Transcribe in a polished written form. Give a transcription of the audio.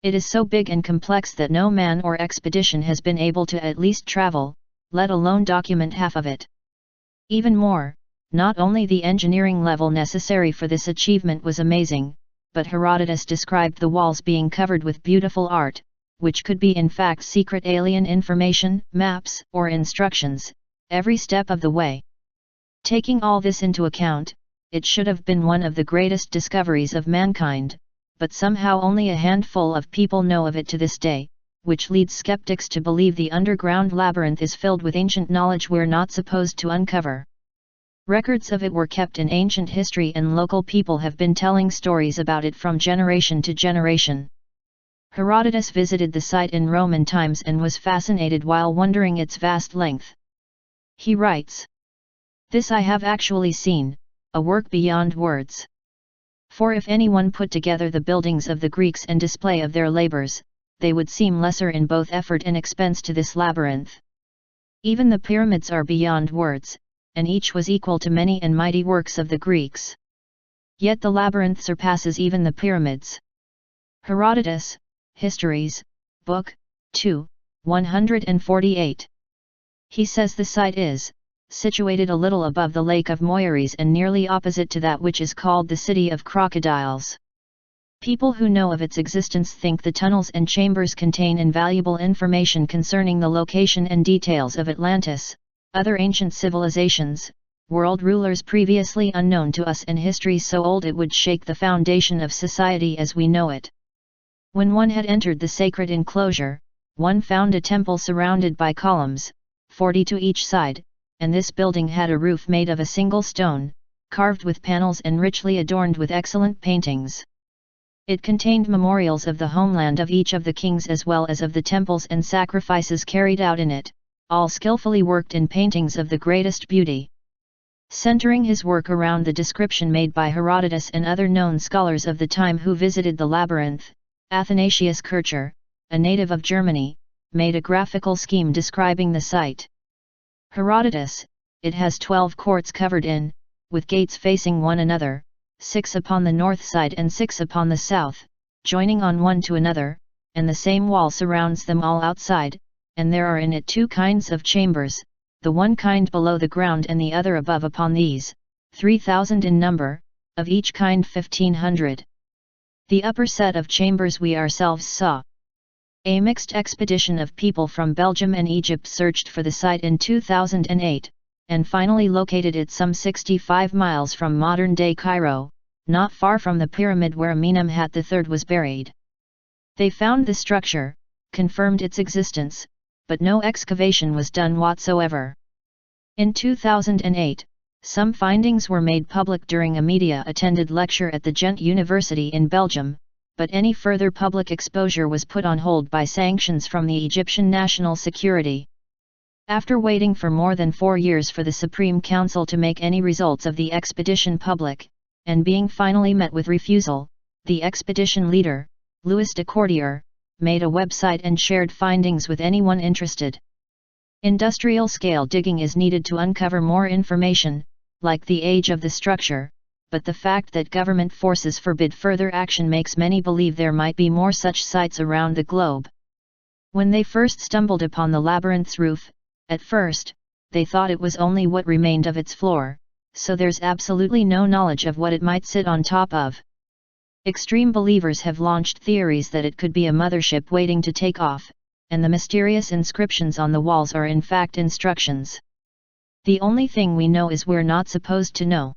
It is so big and complex that no man or expedition has been able to at least travel, let alone document half of it. Even more, not only the engineering level necessary for this achievement was amazing, but Herodotus described the walls being covered with beautiful art, which could be in fact secret alien information, maps, or instructions, every step of the way. Taking all this into account, it should have been one of the greatest discoveries of mankind, but somehow only a handful of people know of it to this day, which leads skeptics to believe the underground labyrinth is filled with ancient knowledge we're not supposed to uncover. Records of it were kept in ancient history and local people have been telling stories about it from generation to generation. Herodotus visited the site in Roman times and was fascinated while wondering its vast length. He writes, "This I have actually seen, a work beyond words. For if anyone put together the buildings of the Greeks and display of their labors, they would seem lesser in both effort and expense to this labyrinth. Even the pyramids are beyond words, and each was equal to many and mighty works of the Greeks. Yet the labyrinth surpasses even the pyramids." Herodotus, Histories, Book 2, 148. He says the site is situated a little above the Lake of Moeris and nearly opposite to that which is called the City of Crocodiles. People who know of its existence think the tunnels and chambers contain invaluable information concerning the location and details of Atlantis, other ancient civilizations, world rulers previously unknown to us and history so old it would shake the foundation of society as we know it. When one had entered the sacred enclosure, one found a temple surrounded by columns, 40 to each side, and this building had a roof made of a single stone, carved with panels and richly adorned with excellent paintings. It contained memorials of the homeland of each of the kings as well as of the temples and sacrifices carried out in it, all skillfully worked in paintings of the greatest beauty. Centering his work around the description made by Herodotus and other known scholars of the time who visited the labyrinth, Athanasius Kircher, a native of Germany, made a graphical scheme describing the site. Herodotus, it has 12 courts covered in, with gates facing one another, 6 upon the north side and 6 upon the south, joining on one to another, and the same wall surrounds them all outside, and there are in it 2 kinds of chambers, the one kind below the ground and the other above upon these, 3,000 in number, of each kind 1,500. The upper set of chambers we ourselves saw. A mixed expedition of people from Belgium and Egypt searched for the site in 2008, and finally located it some 65 miles from modern-day Cairo, not far from the pyramid where Amenemhat III was buried. They found the structure, confirmed its existence, but no excavation was done whatsoever. In 2008, some findings were made public during a media-attended lecture at the Ghent University in Belgium, but any further public exposure was put on hold by sanctions from the Egyptian National Security. After waiting for more than 4 years for the Supreme Council to make any results of the expedition public, and being finally met with refusal, the expedition leader, Louis de Cordier, made a website and shared findings with anyone interested. Industrial-scale digging is needed to uncover more information, like the age of the structure, but the fact that government forces forbid further action makes many believe there might be more such sites around the globe. When they first stumbled upon the labyrinth's roof, at first, they thought it was only what remained of its floor, so there's absolutely no knowledge of what it might sit on top of. Extreme believers have launched theories that it could be a mothership waiting to take off, and the mysterious inscriptions on the walls are in fact instructions. The only thing we know is we're not supposed to know.